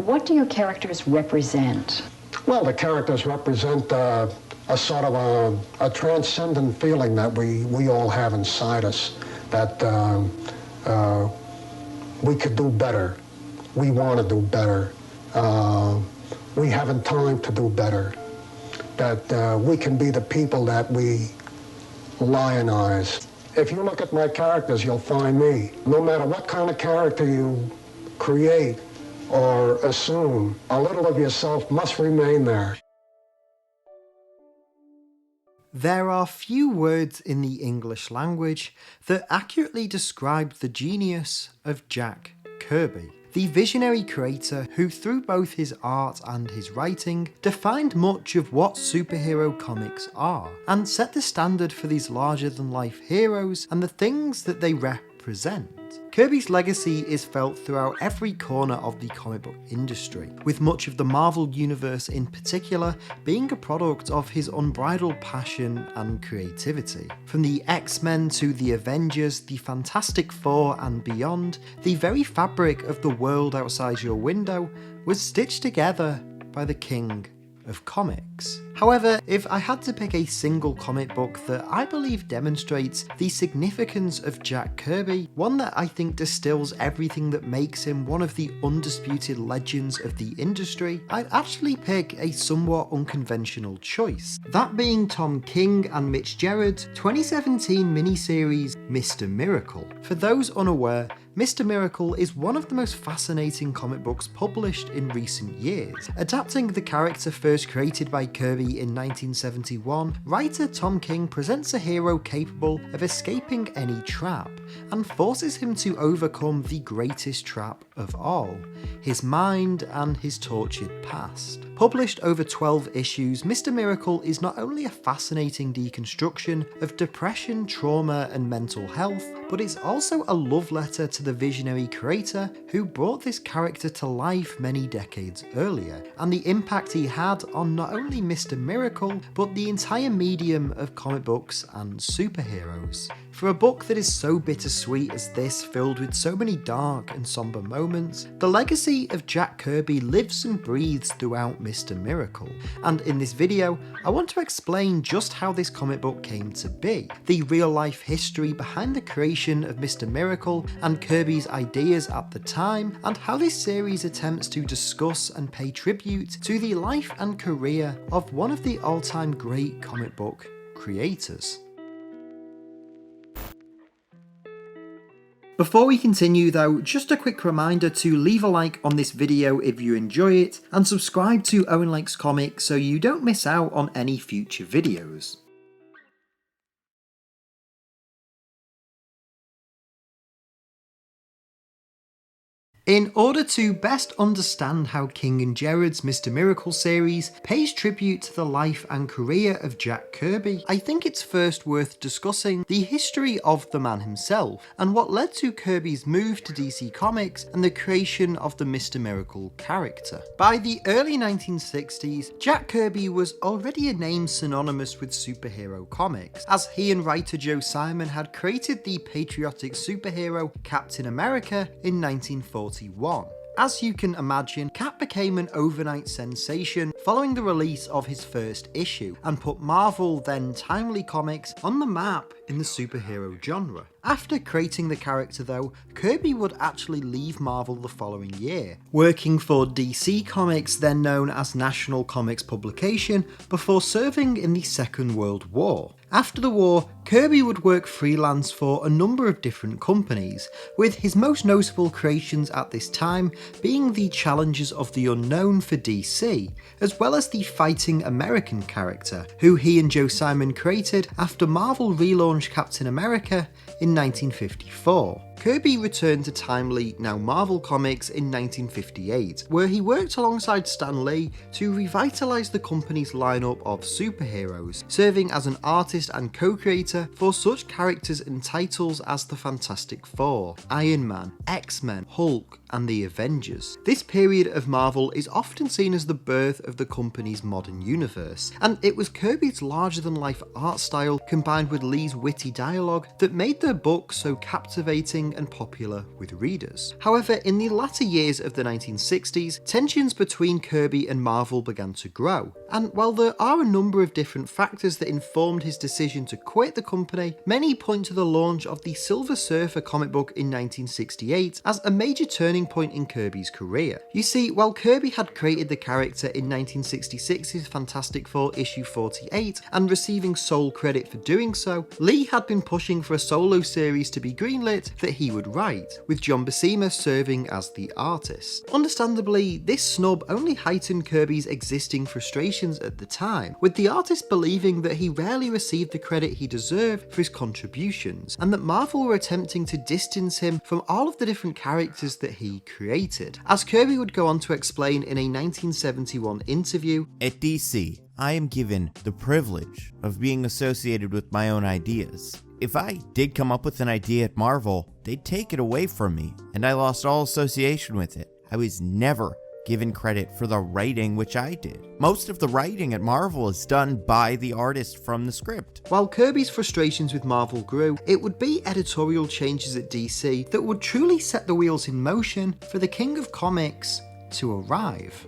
What do your characters represent? Well, the characters represent a sort of a transcendent feeling that we all have inside us, that we could do better. We want to do better. We haven't time to do better. That we can be the people that we lionize. If you look at my characters, you'll find me. No matter what kind of character you create or assume, a little of yourself must remain there. There are few words in the English language that accurately describe the genius of Jack Kirby, the visionary creator who, through both his art and his writing, defined much of what superhero comics are, and set the standard for these larger-than-life heroes and the things that they represent. Kirby's legacy is felt throughout every corner of the comic book industry, with much of the Marvel universe in particular being a product of his unbridled passion and creativity. From the X-Men to the Avengers, the Fantastic Four and beyond, the very fabric of the world outside your window was stitched together by the king of comics. However, if I had to pick a single comic book that I believe demonstrates the significance of Jack Kirby, one that I think distills everything that makes him one of the undisputed legends of the industry, I'd actually pick a somewhat unconventional choice. That being Tom King and Mitch Gerads' 2017 miniseries Mr. Miracle. For those unaware, Mr. Miracle is one of the most fascinating comic books published in recent years. Adapting the character first created by Kirby in 1971, writer Tom King presents a hero capable of escaping any trap, and forces him to overcome the greatest trap of all, his mind and his tortured past. Published over 12 issues, Mr. Miracle is not only a fascinating deconstruction of depression, trauma and mental health, but it's also a love letter to the visionary creator who brought this character to life many decades earlier, and the impact he had on not only Mr. Miracle, but the entire medium of comic books and superheroes. For a book that is so bittersweet as this, filled with so many dark and somber moments, the legacy of Jack Kirby lives and breathes throughout Mr. Miracle, and in this video I want to explain just how this comic book came to be, the real life history behind the creation of Mr. Miracle and Kirby's ideas at the time, and how this series attempts to discuss and pay tribute to the life and career of one of the all-time great comic book creators. Before we continue though, just a quick reminder to leave a like on this video if you enjoy it, and subscribe to Owen Likes Comics so you don't miss out on any future videos. In order to best understand how King and Gerads' Mr. Miracle series pays tribute to the life and career of Jack Kirby, I think it's first worth discussing the history of the man himself, and what led to Kirby's move to DC Comics and the creation of the Mr. Miracle character. By the early 1960s, Jack Kirby was already a name synonymous with superhero comics, as he and writer Joe Simon had created the patriotic superhero Captain America in 1941. As you can imagine, Cap became an overnight sensation following the release of his first issue, and put Marvel, then Timely Comics, on the map in the superhero genre. After creating the character though, Kirby would actually leave Marvel the following year, working for DC Comics, then known as National Comics Publication, before serving in the Second World War. After the war, Kirby would work freelance for a number of different companies, with his most notable creations at this time being the Challengers of the Unknown for DC, as well as the Fighting American character, who he and Joe Simon created after Marvel relaunched Captain America in 1954. Kirby returned to Timely, now Marvel Comics, in 1958, where he worked alongside Stan Lee to revitalise the company's lineup of superheroes, serving as an artist and co-creator for such characters and titles as the Fantastic Four, Iron Man, X-Men, Hulk, and the Avengers. This period of Marvel is often seen as the birth of the company's modern universe, and it was Kirby's larger-than-life art style combined with Lee's witty dialogue that made their book so captivating enduring and popular with readers. However, in the latter years of the 1960s, tensions between Kirby and Marvel began to grow, and while there are a number of different factors that informed his decision to quit the company, many point to the launch of the Silver Surfer comic book in 1968 as a major turning point in Kirby's career. You see, while Kirby had created the character in 1966's Fantastic Four issue 48 and receiving sole credit for doing so, Lee had been pushing for a solo series to be greenlit that he would write, with John Buscema serving as the artist. Understandably, this snub only heightened Kirby's existing frustrations at the time, with the artist believing that he rarely received the credit he deserved for his contributions, and that Marvel were attempting to distance him from all of the different characters that he created. As Kirby would go on to explain in a 1971 interview, "At DC, I am given the privilege of being associated with my own ideas. If I did come up with an idea at Marvel, they'd take it away from me, and I lost all association with it. I was never given credit for the writing which I did. Most of the writing at Marvel is done by the artist from the script." While Kirby's frustrations with Marvel grew, it would be editorial changes at DC that would truly set the wheels in motion for the King of Comics to arrive.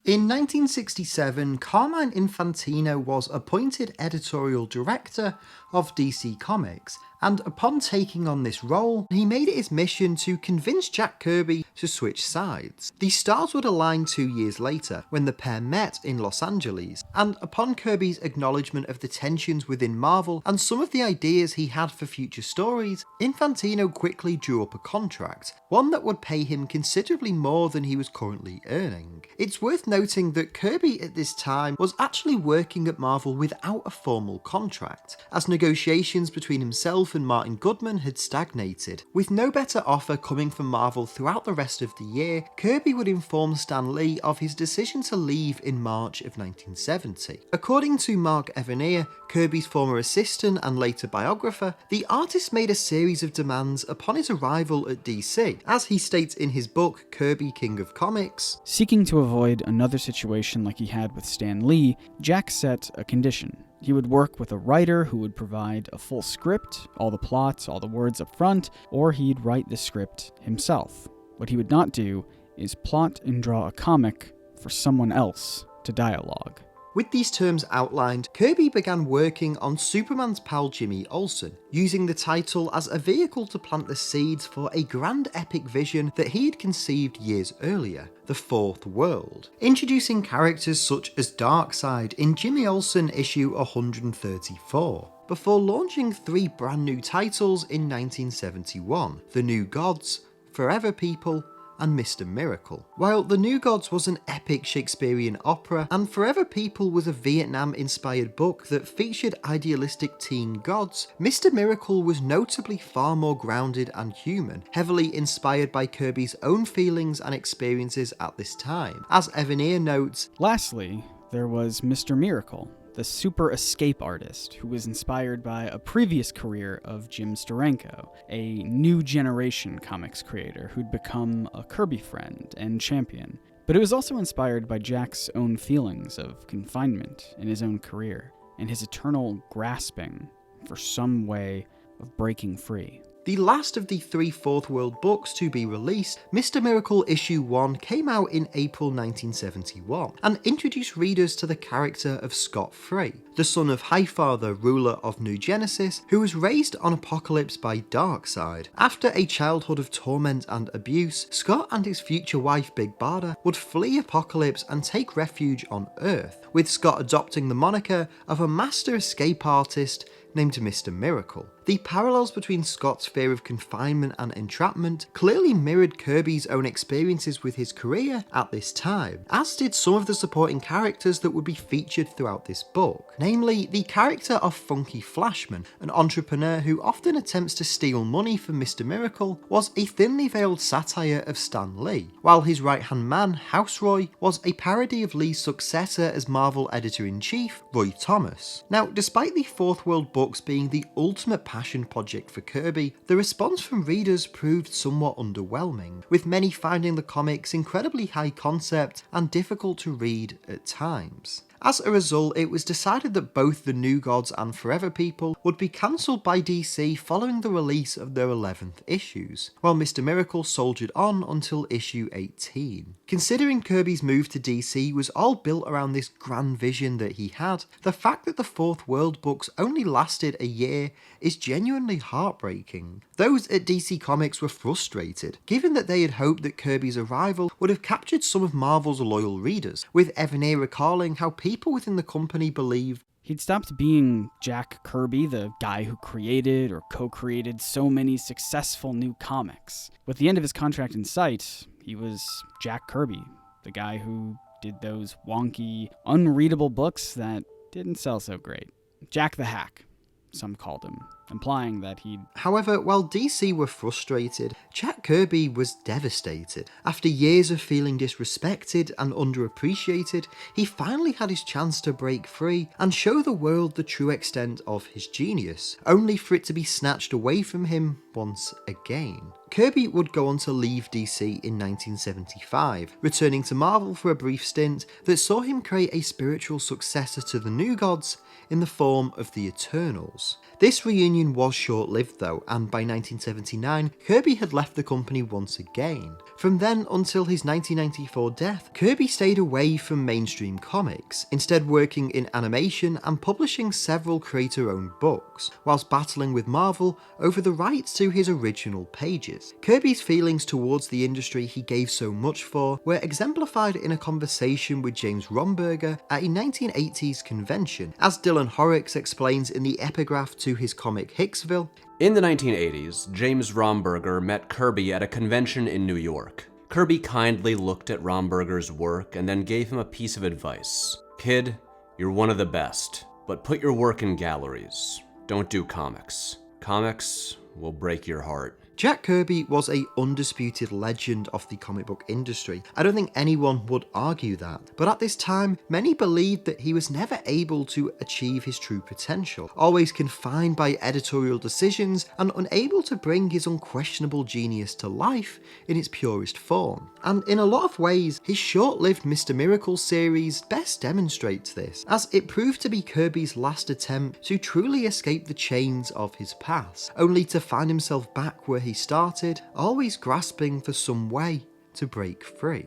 In 1967, Carmine Infantino was appointed editorial director of DC Comics, and upon taking on this role, he made it his mission to convince Jack Kirby to switch sides. The stars would align 2 years later, when the pair met in Los Angeles, and upon Kirby's acknowledgement of the tensions within Marvel and some of the ideas he had for future stories, Infantino quickly drew up a contract, one that would pay him considerably more than he was currently earning. It's worth noting that Kirby at this time was actually working at Marvel without a formal contract, as negotiations between himself and Martin Goodman had stagnated. With no better offer coming from Marvel throughout the rest of the year, Kirby would inform Stan Lee of his decision to leave in March of 1970. According to Mark Evanier, Kirby's former assistant and later biographer, the artist made a series of demands upon his arrival at DC. As he states in his book, Kirby King of Comics, seeking to avoid another situation like he had with Stan Lee, Jack set a condition. He would work with a writer who would provide a full script, all the plots, all the words up front, or he'd write the script himself. What he would not do is plot and draw a comic for someone else to dialogue. With these terms outlined, Kirby began working on Superman's pal Jimmy Olsen, using the title as a vehicle to plant the seeds for a grand epic vision that he had conceived years earlier, the Fourth World, introducing characters such as Darkseid in Jimmy Olsen issue 134. Before launching 3 brand new titles in 1971, The New Gods, Forever People, and Mr. Miracle. While The New Gods was an epic Shakespearean opera, and Forever People was a Vietnam-inspired book that featured idealistic teen gods, Mr. Miracle was notably far more grounded and human, heavily inspired by Kirby's own feelings and experiences at this time. As Evanier notes, lastly, there was Mr. Miracle, the super escape artist who was inspired by a previous career of Jim Steranko, a new generation comics creator who'd become a Kirby friend and champion. But it was also inspired by Jack's own feelings of confinement in his own career, and his eternal grasping for some way of breaking free. The last of the 3 Fourth World books to be released, Mr. Miracle issue 1 came out in April 1971 and introduced readers to the character of Scott Free, the son of Highfather, ruler of New Genesis, who was raised on Apokolips by Darkseid. After a childhood of torment and abuse, Scott and his future wife Big Barda would flee Apokolips and take refuge on Earth, with Scott adopting the moniker of a master escape artist named Mr. Miracle. The parallels between Scott's fear of confinement and entrapment clearly mirrored Kirby's own experiences with his career at this time, as did some of the supporting characters that would be featured throughout this book. Namely, the character of Funky Flashman, an entrepreneur who often attempts to steal money from Mr. Miracle, was a thinly veiled satire of Stan Lee, while his right-hand man, House Roy, was a parody of Lee's successor as Marvel Editor-in-Chief, Roy Thomas. Now, despite the Fourth World books being the ultimate passion project for Kirby, the response from readers proved somewhat underwhelming, with many finding the comics incredibly high concept and difficult to read at times. As a result, it was decided that both The New Gods and Forever People would be cancelled by DC following the release of their 11th issues, while Mr. Miracle soldiered on until issue 18. Considering Kirby's move to DC was all built around this grand vision that he had, the fact that the Fourth World books only lasted a year is genuinely heartbreaking. Those at DC Comics were frustrated, given that they had hoped that Kirby's arrival would have captured some of Marvel's loyal readers, with Evanier recalling how people within the company believed he'd stopped being Jack Kirby, the guy who created or co-created so many successful new comics. With the end of his contract in sight, he was Jack Kirby, the guy who did those wonky, unreadable books that didn't sell so great. Jack the Hack, some called him, implying that he'd... However, while DC were frustrated, Jack Kirby was devastated. After years of feeling disrespected and underappreciated, he finally had his chance to break free and show the world the true extent of his genius, only for it to be snatched away from him once again. Kirby would go on to leave DC in 1975, returning to Marvel for a brief stint that saw him create a spiritual successor to the New Gods in the form of the Eternals. This reunion was short-lived though, and by 1979, Kirby had left the company once again. From then until his 1994 death, Kirby stayed away from mainstream comics, instead working in animation and publishing several creator-owned books, whilst battling with Marvel over the rights to his original pages. Kirby's feelings towards the industry he gave so much for were exemplified in a conversation with James Romberger at a 1980s convention, as Dylan Horrocks explains in the epigraph to his comic Hicksville. In the 1980s, James Romberger met Kirby at a convention in New York. Kirby kindly looked at Romberger's work and then gave him a piece of advice. "Kid, you're one of the best, but put your work in galleries. Don't do comics. Comics will break your heart." Jack Kirby was a undisputed legend of the comic book industry. I don't think anyone would argue that. But at this time, many believed that he was never able to achieve his true potential, always confined by editorial decisions and unable to bring his unquestionable genius to life in its purest form. And in a lot of ways, his short-lived Mr. Miracle series best demonstrates this, as it proved to be Kirby's last attempt to truly escape the chains of his past, only to find himself back where he started, always grasping for some way to break free.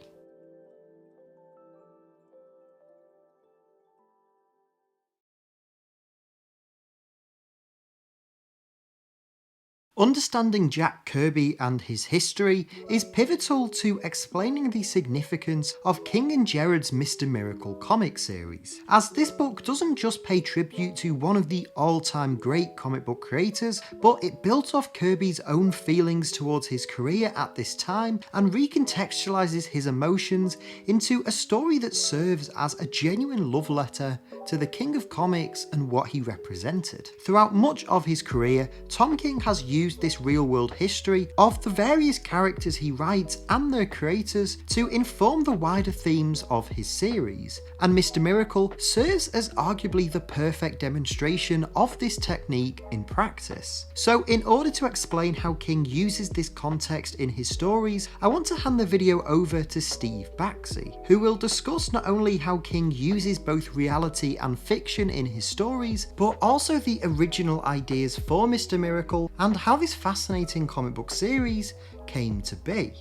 Understanding Jack Kirby and his history is pivotal to explaining the significance of King and Gerads' Mr. Miracle comic series, as this book doesn't just pay tribute to one of the all-time great comic book creators, but it built off Kirby's own feelings towards his career at this time and recontextualizes his emotions into a story that serves as a genuine love letter to the King of Comics and what he represented. Throughout much of his career, Tom King has used this real-world history of the various characters he writes and their creators to inform the wider themes of his series, and Mr. Miracle serves as arguably the perfect demonstration of this technique in practice. So in order to explain how King uses this context in his stories, I want to hand the video over to Steve Baxi, who will discuss not only how King uses both reality and fiction in his stories, but also the original ideas for Mr. Miracle and how this fascinating comic book series came to be.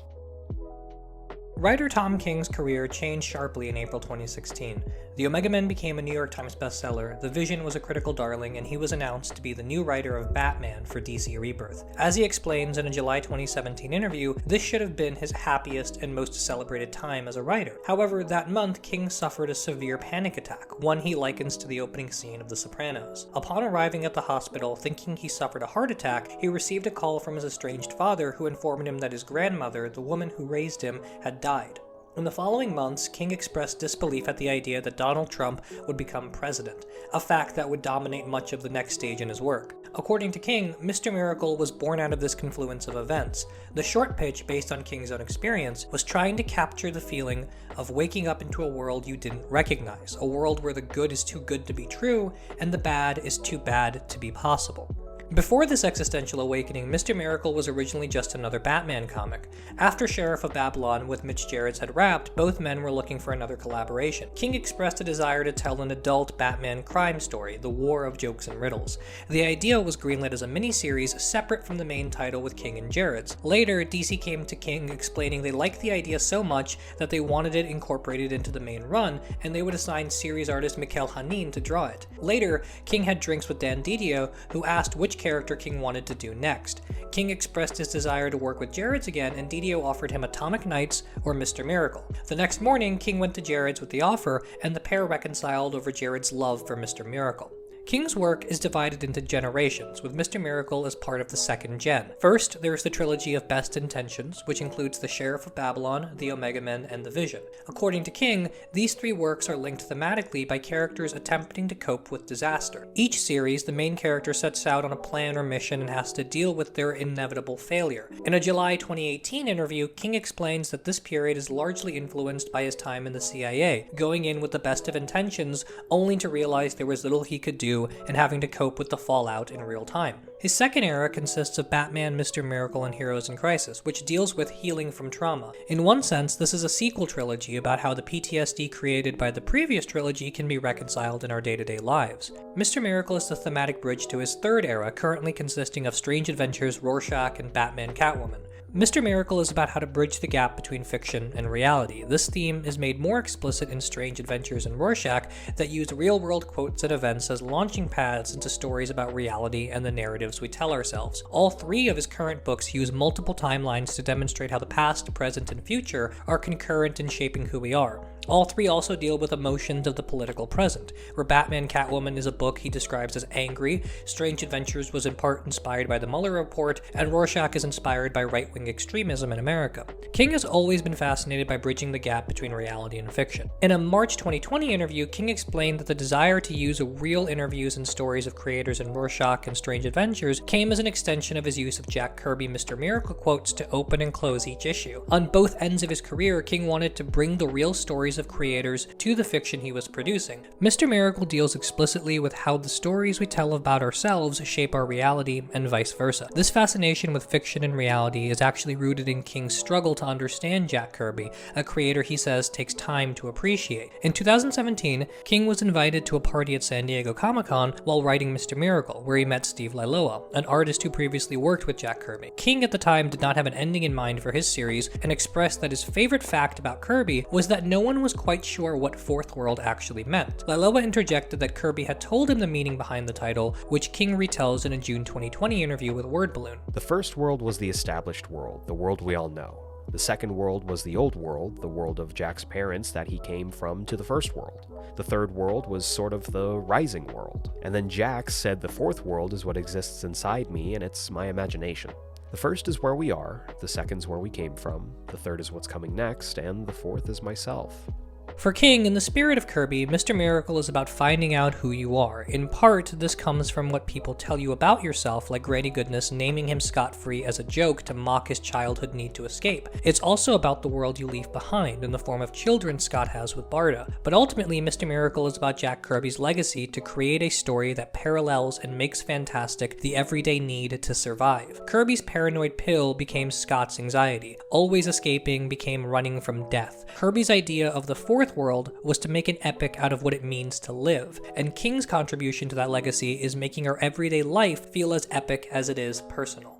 Writer Tom King's career changed sharply in April 2016. The Omega Men became a New York Times bestseller, The Vision was a critical darling, and he was announced to be the new writer of Batman for DC Rebirth. As he explains in a July 2017 interview, this should have been his happiest and most celebrated time as a writer. However, that month, King suffered a severe panic attack, one he likens to the opening scene of The Sopranos. Upon arriving at the hospital, thinking he suffered a heart attack, he received a call from his estranged father, who informed him that his grandmother, the woman who raised him, had died. In the following months, King expressed disbelief at the idea that Donald Trump would become president, a fact that would dominate much of the next stage in his work. According to King, Mr. Miracle was born out of this confluence of events. The short pitch, based on King's own experience, was trying to capture the feeling of waking up into a world you didn't recognize, a world where the good is too good to be true, and the bad is too bad to be possible. Before this existential awakening, Mr. Miracle was originally just another Batman comic. After Sheriff of Babylon with Mitch Gerads had wrapped, both men were looking for another collaboration. King expressed a desire to tell an adult Batman crime story, The War of Jokes and Riddles. The idea was greenlit as a miniseries separate from the main title with King and Gerads. Later, DC came to King explaining they liked the idea so much that they wanted it incorporated into the main run, and they would assign series artist Mikel Hanin to draw it. Later, King had drinks with Dan Didio, who asked which character King wanted to do next. King expressed his desire to work with Gerads again, and Didio offered him Atomic Knights or Mr. Miracle. The next morning, King went to Gerads with the offer, and the pair reconciled over Gerads' love for Mr. Miracle. King's work is divided into generations, with Mr. Miracle as part of the second gen. First, there is the trilogy of Best Intentions, which includes the Sheriff of Babylon, the Omega Men, and the Vision. According to King, these three works are linked thematically by characters attempting to cope with disaster. Each series, the main character sets out on a plan or mission and has to deal with their inevitable failure. In a July 2018 interview, King explains that this period is largely influenced by his time in the CIA, going in with the best of intentions, only to realize there was little he could do and having to cope with the fallout in real time. His second era consists of Batman, Mr. Miracle, and Heroes in Crisis, which deals with healing from trauma. In one sense, this is a sequel trilogy about how the PTSD created by the previous trilogy can be reconciled in our day-to-day lives. Mr. Miracle is the thematic bridge to his third era, currently consisting of Strange Adventures, Rorschach, and Batman Catwoman. Mr. Miracle is about how to bridge the gap between fiction and reality. This theme is made more explicit in Strange Adventures and Rorschach that use real-world quotes and events as launching pads into stories about reality and the narratives we tell ourselves. All three of his current books use multiple timelines to demonstrate how the past, present, and future are concurrent in shaping who we are. All three also deal with emotions of the political present, where Batman Catwoman is a book he describes as angry, Strange Adventures was in part inspired by the Mueller report, and Rorschach is inspired by right-wing extremism in America. King has always been fascinated by bridging the gap between reality and fiction. In a March 2020 interview, King explained that the desire to use real interviews and stories of creators in Rorschach and Strange Adventures came as an extension of his use of Jack Kirby Mr. Miracle quotes to open and close each issue. On both ends of his career, King wanted to bring the real stories of creators to the fiction he was producing. Mr. Miracle deals explicitly with how the stories we tell about ourselves shape our reality and vice versa. This fascination with fiction and reality is actually rooted in King's struggle to understand Jack Kirby, a creator he says takes time to appreciate. In 2017, King was invited to a party at San Diego Comic-Con while writing Mr. Miracle, where he met Steve Liloa, an artist who previously worked with Jack Kirby. King at the time did not have an ending in mind for his series and expressed that his favorite fact about Kirby was that no one was quite sure what Fourth World actually meant. Liloa interjected that Kirby had told him the meaning behind the title, which King retells in a June 2020 interview with Word Balloon. The first world was the established world, the world we all know. The second world was the old world, the world of Jack's parents that he came from to the first world. The third world was sort of the rising world. And then Jack said the fourth world is what exists inside me and it's my imagination. The first is where we are, the second's where we came from, the third is what's coming next, and the fourth is myself. For King, in the spirit of Kirby, Mr. Miracle is about finding out who you are. In part, this comes from what people tell you about yourself, like Grady Goodness naming him scot-free as a joke to mock his childhood need to escape. It's also about the world you leave behind, in the form of children Scott has with Barda. But ultimately, Mr. Miracle is about Jack Kirby's legacy to create a story that parallels and makes fantastic the everyday need to survive. Kirby's paranoid pill became Scott's anxiety. Always escaping became running from death. Kirby's idea of the fourth world was to make an epic out of what it means to live, and King's contribution to that legacy is making our everyday life feel as epic as it is personal.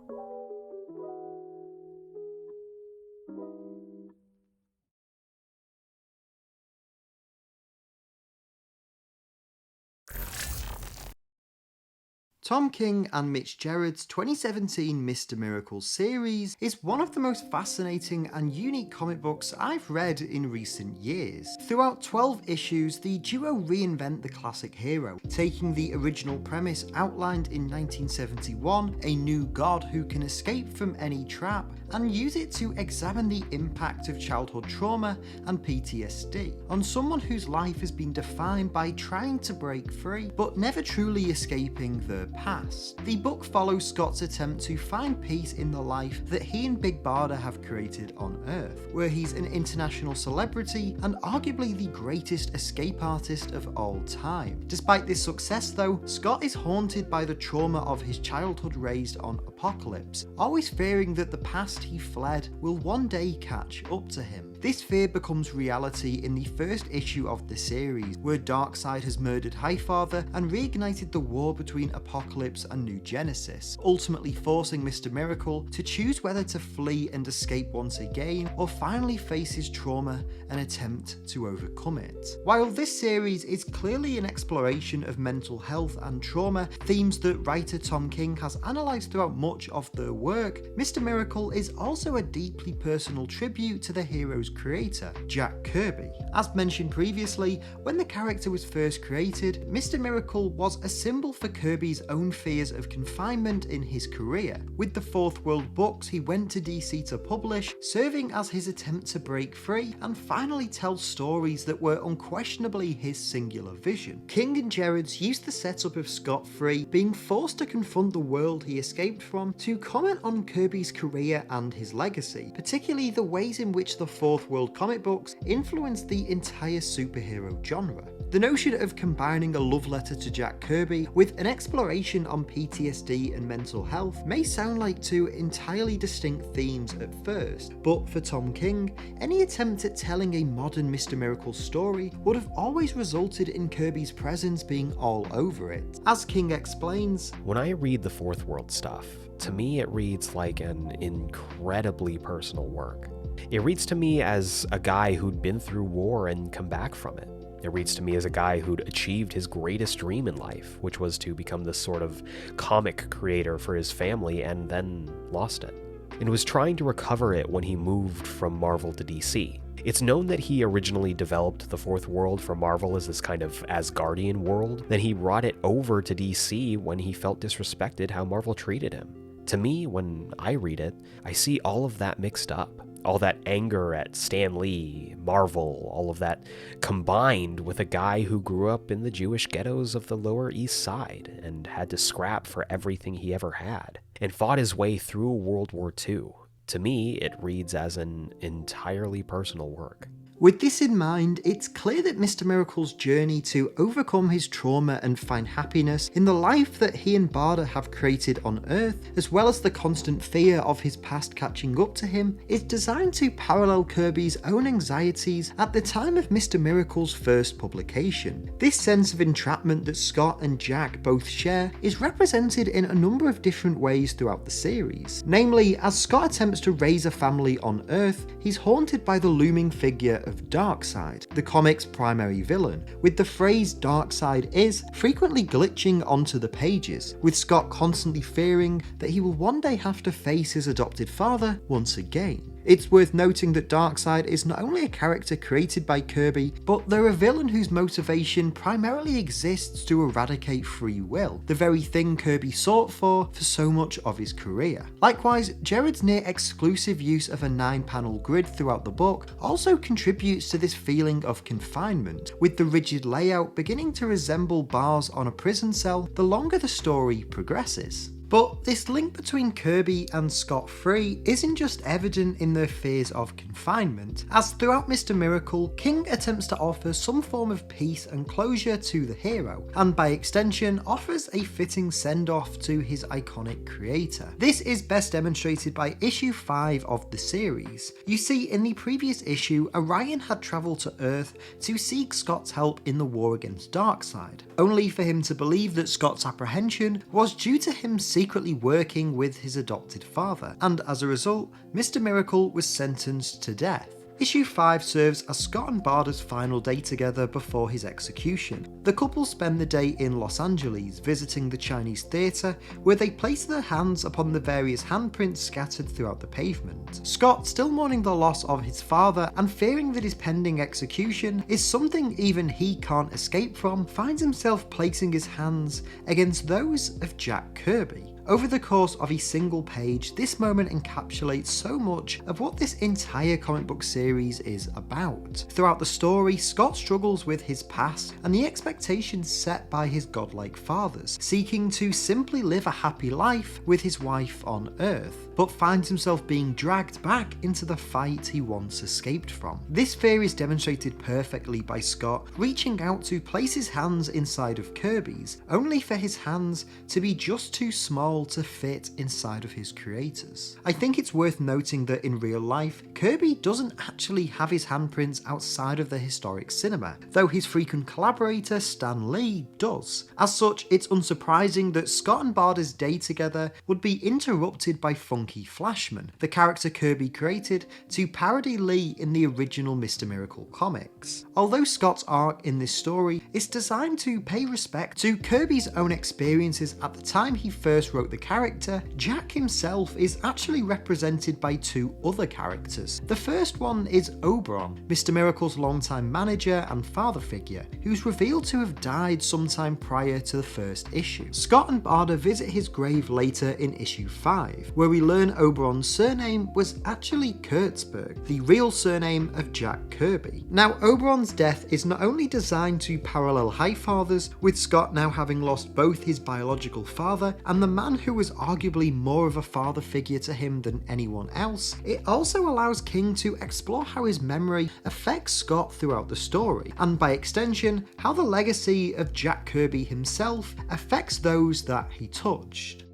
Tom King and Mitch Gerads' 2017 Mr. Miracle series is one of the most fascinating and unique comic books I've read in recent years. Throughout 12 issues, the duo reinvent the classic hero, taking the original premise outlined in 1971, a new god who can escape from any trap, and use it to examine the impact of childhood trauma and PTSD on someone whose life has been defined by trying to break free, but never truly escaping the past. The book follows Scott's attempt to find peace in the life that he and Big Barda have created on Earth, where he's an international celebrity and arguably the greatest escape artist of all time. Despite this success though, Scott is haunted by the trauma of his childhood raised on Apocalypse, always fearing that the past he fled will one day catch up to him. This fear becomes reality in the first issue of the series, where Darkseid has murdered Highfather and reignited the war between Apocalypse and New Genesis, ultimately forcing Mr. Miracle to choose whether to flee and escape once again, or finally face his trauma and attempt to overcome it. While this series is clearly an exploration of mental health and trauma, themes that writer Tom King has analysed throughout much of their work, Mr. Miracle is also a deeply personal tribute to the hero's creator, Jack Kirby. As mentioned previously, when the character was first created, Mr. Miracle was a symbol for Kirby's own fears of confinement in his career. With the Fourth World books he went to DC to publish, serving as his attempt to break free and finally tell stories that were unquestionably his singular vision. King and Gerads used the setup of Scott free, being forced to confront the world he escaped from, to comment on Kirby's career and his legacy, particularly the ways in which the Fourth World comic books influenced the entire superhero genre. The notion of combining a love letter to Jack Kirby with an exploration on PTSD and mental health may sound like two entirely distinct themes at first, but for Tom King, any attempt at telling a modern Mr. Miracle story would have always resulted in Kirby's presence being all over it. As King explains, "When I read the Fourth World stuff, to me it reads like an incredibly personal work. It reads to me as a guy who'd been through war and come back from it. It reads to me as a guy who'd achieved his greatest dream in life, which was to become this sort of comic creator for his family and then lost it. And was trying to recover it when he moved from Marvel to DC. It's known that he originally developed the Fourth World for Marvel as this kind of Asgardian world, then he brought it over to DC when he felt disrespected how Marvel treated him. To me, when I read it, I see all of that mixed up. All that anger at Stan Lee, Marvel, all of that combined with a guy who grew up in the Jewish ghettos of the Lower East Side and had to scrap for everything he ever had, and fought his way through World War II. To me, it reads as an entirely personal work. With this in mind, it's clear that Mr. Miracle's journey to overcome his trauma and find happiness in the life that he and Barda have created on Earth, as well as the constant fear of his past catching up to him, is designed to parallel Kirby's own anxieties at the time of Mr. Miracle's first publication. This sense of entrapment that Scott and Jack both share is represented in a number of different ways throughout the series. Namely, as Scott attempts to raise a family on Earth, he's haunted by the looming figure of Darkseid, the comic's primary villain, with the phrase "Darkseid is" frequently glitching onto the pages, with Scott constantly fearing that he will one day have to face his adopted father once again. It's worth noting that Darkseid is not only a character created by Kirby, but they're a villain whose motivation primarily exists to eradicate free will, the very thing Kirby sought for so much of his career. Likewise, Gerads' near exclusive use of a 9-panel grid throughout the book also contributes to this feeling of confinement, with the rigid layout beginning to resemble bars on a prison cell the longer the story progresses. But this link between Kirby and Scott Free isn't just evident in their fears of confinement, as throughout Mr. Miracle, King attempts to offer some form of peace and closure to the hero, and by extension offers a fitting send-off to his iconic creator. This is best demonstrated by issue 5 of the series. You see, in the previous issue, Orion had travelled to Earth to seek Scott's help in the war against Darkseid, only for him to believe that Scott's apprehension was due to him secretly working with his adopted father, and as a result, Mr. Miracle was sentenced to death. Issue 5 serves as Scott and Barda's final day together before his execution. The couple spend the day in Los Angeles visiting the Chinese theatre, where they place their hands upon the various handprints scattered throughout the pavement. Scott, still mourning the loss of his father and fearing that his pending execution is something even he can't escape from, finds himself placing his hands against those of Jack Kirby. Over the course of a single page, this moment encapsulates so much of what this entire comic book series is about. Throughout the story, Scott struggles with his past and the expectations set by his godlike fathers, seeking to simply live a happy life with his wife on Earth, but finds himself being dragged back into the fight he once escaped from. This fear is demonstrated perfectly by Scott reaching out to place his hands inside of Kirby's, only for his hands to be just too small to fit inside of his creators. I think it's worth noting that in real life, Kirby doesn't actually have his handprints outside of the historic cinema, though his frequent collaborator Stan Lee does. As such, it's unsurprising that Scott and Barda's day together would be interrupted by Funky Flashman, the character Kirby created to parody Lee in the original Mr. Miracle comics. Although Scott's arc in this story is designed to pay respect to Kirby's own experiences at the time he first wrote the character, Jack himself is actually represented by two other characters. The first one is Oberon, Mr. Miracle's longtime manager and father figure, who's revealed to have died sometime prior to the first issue. Scott and Barda visit his grave later in issue 5, where we learn Oberon's surname was actually Kurtzberg, the real surname of Jack Kirby. Now, Oberon's death is not only designed to parallel Highfathers, with Scott now having lost both his biological father and the man who was arguably more of a father figure to him than anyone else, it also allows King to explore how his memory affects Scott throughout the story, and by extension, how the legacy of Jack Kirby himself affects those that he touched.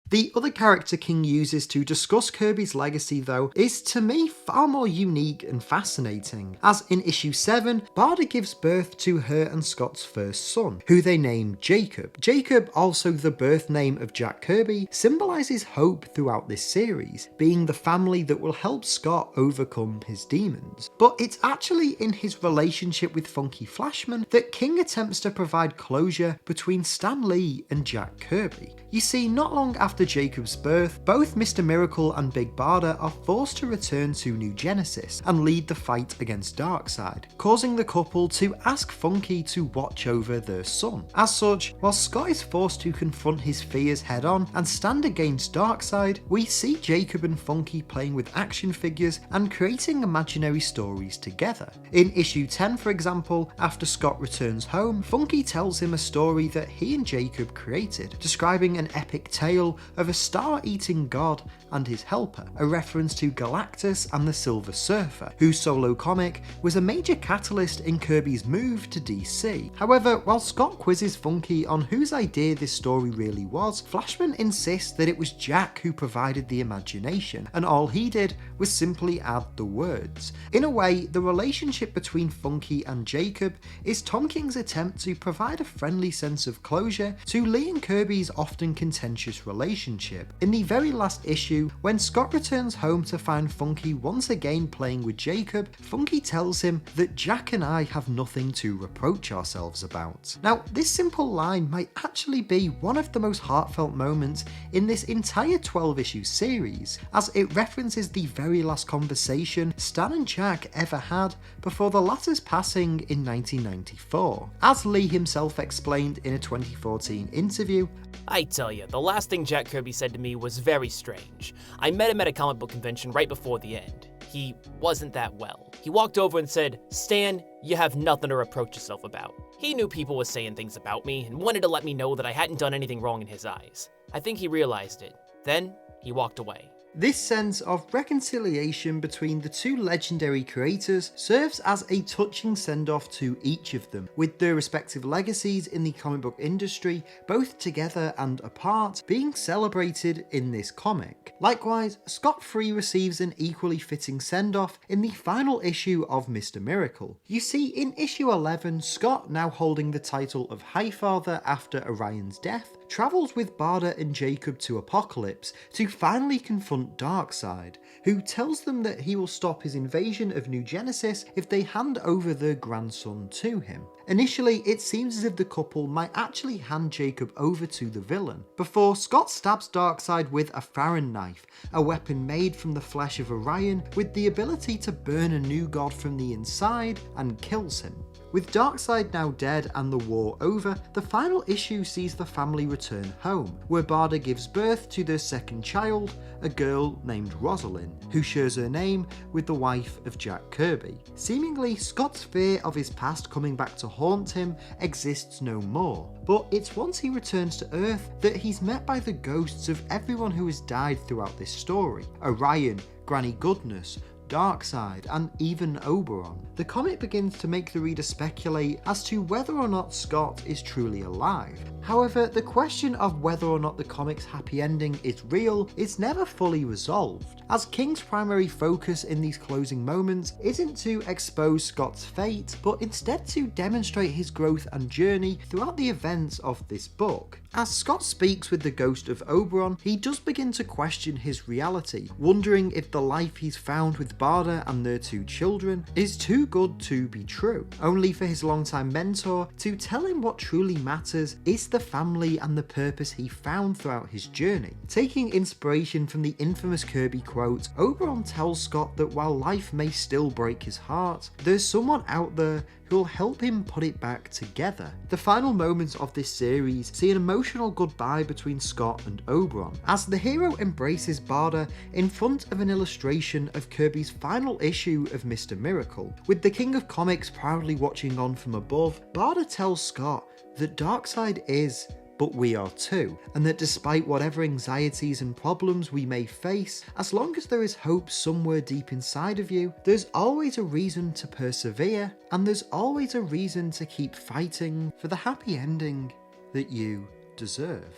The other character King uses to discuss Kirby's legacy, though, is to me far more unique and fascinating, as in issue 7, Barda gives birth to her and Scott's first son, who they name Jacob. Jacob, also the birth name of Jack Kirby, symbolises hope throughout this series, being the family that will help Scott overcome his demons. But it's actually in his relationship with Funky Flashman that King attempts to provide closure between Stan Lee and Jack Kirby. You see, not long after Jacob's birth, both Mr. Miracle and Big Barda are forced to return to New Genesis and lead the fight against Darkseid, causing the couple to ask Funky to watch over their son. As such, while Scott is forced to confront his fears head on and stand against Darkseid, we see Jacob and Funky playing with action figures and creating imaginary stories together. In issue 10, for example, after Scott returns home, Funky tells him a story that he and Jacob created, describing an epic tale of a star-eating god and his helper, a reference to Galactus and the Silver Surfer, whose solo comic was a major catalyst in Kirby's move to DC. However, while Scott quizzes Funky on whose idea this story really was, Flashman insists that it was Jack who provided the imagination, and all he did was simply add the words. In a way, the relationship between Funky and Jacob is Tom King's attempt to provide a friendly sense of closure to Lee and Kirby's often contentious relationship. In the very last issue, when Scott returns home to find Funky once again playing with Jacob, Funky tells him that Jack and I have nothing to reproach ourselves about. Now, this simple line might actually be one of the most heartfelt moments in this entire 12-issue series, as it references the very last conversation Stan and Jack ever had before the latter's passing in 1994. As Lee himself explained in a 2014 interview, I tell you, the last thing Jack Kirby said to me was very strange. I met him at a comic book convention right before the end. He wasn't that well. He walked over and said, "Stan, you have nothing to reproach yourself about." He knew people were saying things about me and wanted to let me know that I hadn't done anything wrong in his eyes. I think he realized it. Then, he walked away. This sense of reconciliation between the two legendary creators serves as a touching send-off to each of them, with their respective legacies in the comic book industry, both together and apart, being celebrated in this comic. Likewise, Scott Free receives an equally fitting send-off in the final issue of Mr. Miracle. You see, in issue 11, Scott, now holding the title of Highfather after Orion's death, travels with Barda and Jacob to Apocalypse to finally confront Darkseid, who tells them that he will stop his invasion of New Genesis if they hand over their grandson to him. Initially, it seems as if the couple might actually hand Jacob over to the villain, before Scott stabs Darkseid with a Farron knife, a weapon made from the flesh of Orion with the ability to burn a new god from the inside, and kills him. With Darkseid now dead and the war over, the final issue sees the family return home, where Barda gives birth to their second child, a girl named Rosalind, who shares her name with the wife of Jack Kirby. Seemingly, Scott's fear of his past coming back to haunt him exists no more, but it's once he returns to Earth that he's met by the ghosts of everyone who has died throughout this story. Orion, Granny Goodness, Darkseid, and even Oberon. The comic begins to make the reader speculate as to whether or not Scott is truly alive. However, the question of whether or not the comic's happy ending is real is never fully resolved, as King's primary focus in these closing moments isn't to expose Scott's fate, but instead to demonstrate his growth and journey throughout the events of this book. As Scott speaks with the ghost of Oberon, he does begin to question his reality, wondering if the life he's found with Barda and their two children is too good to be true, only for his longtime mentor to tell him what truly matters is the family and the purpose he found throughout his journey. Taking inspiration from the infamous Kirby quote, Oberon tells Scott that while life may still break his heart, there's someone out there who'll help him put it back together. The final moments of this series see an emotional goodbye between Scott and Oberon, as the hero embraces Barda in front of an illustration of Kirby's final issue of Mr. Miracle. With the King of Comics proudly watching on from above, Barda tells Scott that Darkseid is, but we are too, and that despite whatever anxieties and problems we may face, as long as there is hope somewhere deep inside of you, there's always a reason to persevere, and there's always a reason to keep fighting for the happy ending that you deserve.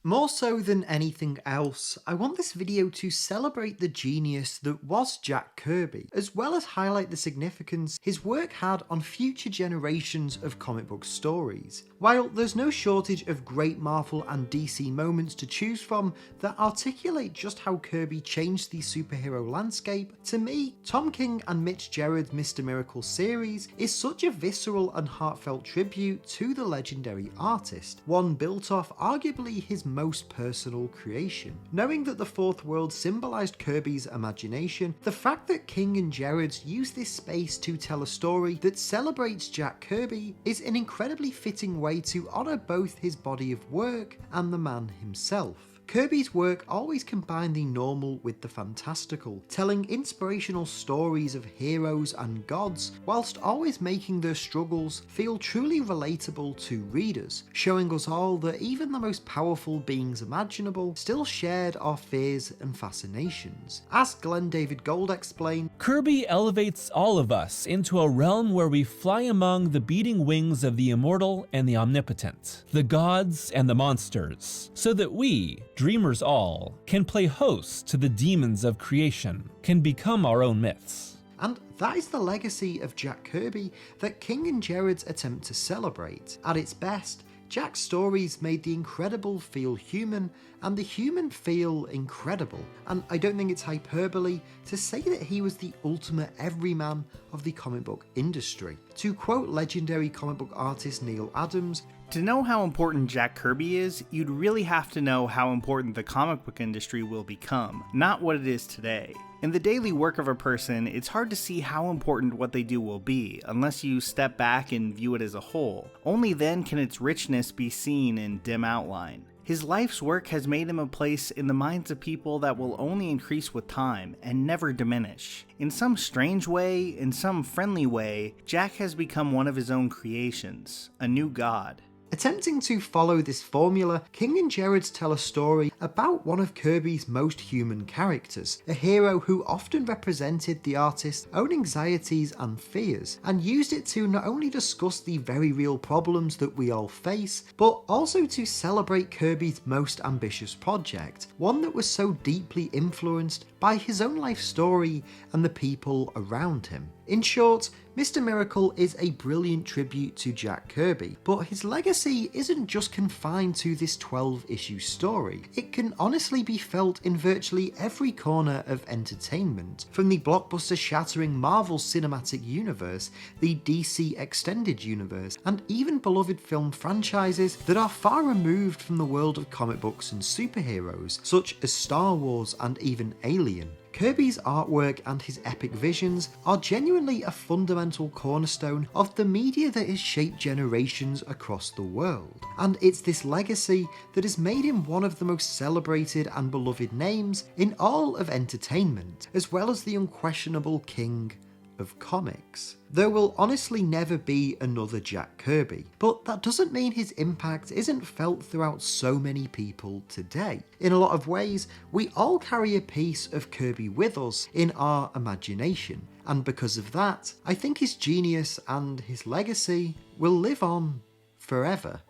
More so than anything else, I want this video to celebrate the genius that was Jack Kirby, as well as highlight the significance his work had on future generations of comic book stories. While there's no shortage of great Marvel and DC moments to choose from that articulate just how Kirby changed the superhero landscape, to me, Tom King and Mitch Gerads' Mr. Miracle series is such a visceral and heartfelt tribute to the legendary artist, one built off arguably his most personal creation. Knowing that the fourth world symbolized Kirby's imagination, the fact that King and Gerads used this space to tell a story that celebrates Jack Kirby is an incredibly fitting way to honor both his body of work and the man himself. Kirby's work always combined the normal with the fantastical, telling inspirational stories of heroes and gods, whilst always making their struggles feel truly relatable to readers, showing us all that even the most powerful beings imaginable still shared our fears and fascinations. As Glenn David Gold explained, Kirby elevates all of us into a realm where we fly among the beating wings of the immortal and the omnipotent, the gods and the monsters, so that we, dreamers all, can play host to the demons of creation, can become our own myths. And that is the legacy of Jack Kirby that King and Gerads attempt to celebrate. At its best, Jack's stories made the incredible feel human and the human feel incredible, and I don't think it's hyperbole to say that he was the ultimate everyman of the comic book industry. To quote legendary comic book artist Neil Adams, "To know how important Jack Kirby is, you'd really have to know how important the comic book industry will become, not what it is today. In the daily work of a person, it's hard to see how important what they do will be, unless you step back and view it as a whole. Only then can its richness be seen in dim outline. His life's work has made him a place in the minds of people that will only increase with time and never diminish. In some strange way, in some friendly way, Jack has become one of his own creations, a new god." Attempting to follow this formula, King and Gerads tell a story about one of Kirby's most human characters, a hero who often represented the artist's own anxieties and fears, and used it to not only discuss the very real problems that we all face, but also to celebrate Kirby's most ambitious project, one that was so deeply influenced by his own life story and the people around him. In short, Mr. Miracle is a brilliant tribute to Jack Kirby, but his legacy isn't just confined to this 12-issue story. It can honestly be felt in virtually every corner of entertainment, from the blockbuster-shattering Marvel Cinematic Universe, the DC Extended Universe, and even beloved film franchises that are far removed from the world of comic books and superheroes, such as Star Wars and even Alien. Kirby's artwork and his epic visions are genuinely a fundamental cornerstone of the media that has shaped generations across the world, and it's this legacy that has made him one of the most celebrated and beloved names in all of entertainment, as well as the unquestionable king of comics. There will honestly never be another Jack Kirby, but that doesn't mean his impact isn't felt throughout so many people today. In a lot of ways, we all carry a piece of Kirby with us in our imagination, and because of that, I think his genius and his legacy will live on forever.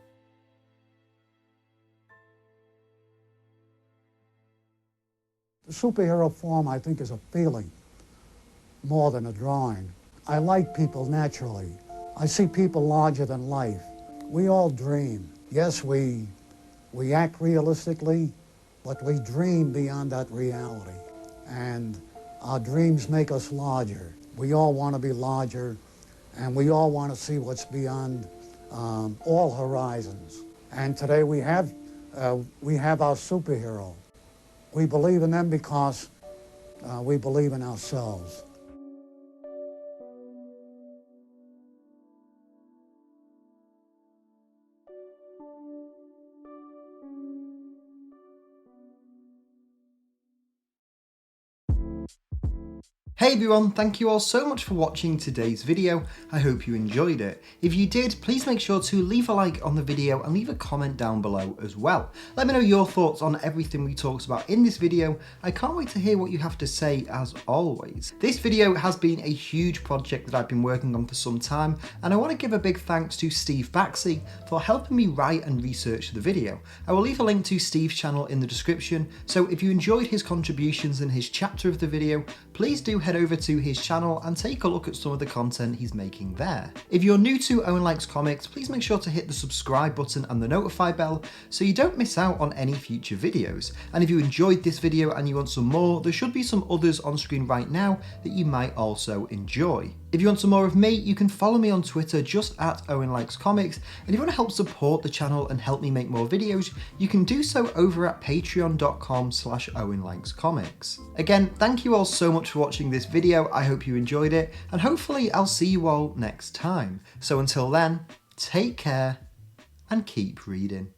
The superhero form, I think, is a feeling more than a drawing. I like people naturally. I see people larger than life. We all dream. Yes, we act realistically, but we dream beyond that reality. And our dreams make us larger. We all want to be larger, and we all want to see what's beyond all horizons. And today we have our superhero. We believe in them because we believe in ourselves. Hey everyone, thank you all so much for watching today's video. I hope you enjoyed it. If you did, please make sure to leave a like on the video and leave a comment down below as well. Let me know your thoughts on everything we talked about in this video. I can't wait to hear what you have to say as always. This video has been a huge project that I've been working on for some time, and I want to give a big thanks to Steve Baxi for helping me write and research the video. I will leave a link to Steve's channel in the description, so if you enjoyed his contributions in his chapter of the video, please do head over to his channel and take a look at some of the content he's making there. If you're new to Owen Likes Comics, please make sure to hit the subscribe button and the notify bell so you don't miss out on any future videos. And if you enjoyed this video and you want some more, there should be some others on screen right now that you might also enjoy. If you want some more of me, you can follow me on Twitter just at Owen Likes Comics, and if you want to help support the channel and help me make more videos, you can do so over at patreon.com/OwenLikesComics. Again, thank you all so much for watching this video. I hope you enjoyed it, and hopefully I'll see you all next time. So until then, take care and keep reading.